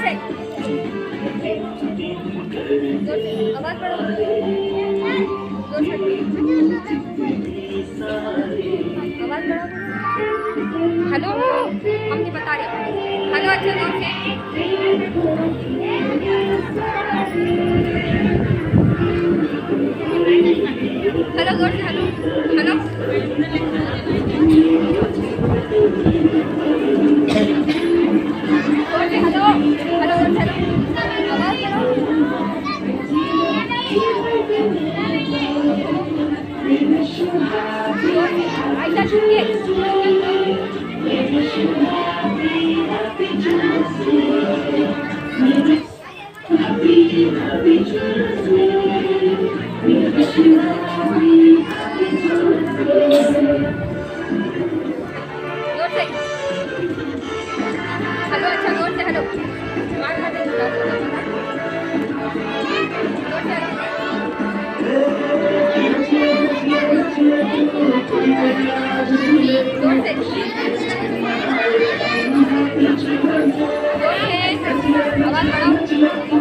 से जोर से आवाज बढ़ाओ जोर से आवाज बढ़ाओ हेलो हम नहीं बता रहे हेलो अच्छा जोर से हेलो जोर से हेलो हेलो हेलो हेलो जोर से आवाज बढ़ाओ आयशा सुनिए जोर से हेलो अच्छा जोर से हेलो आवाज बढ़ाओ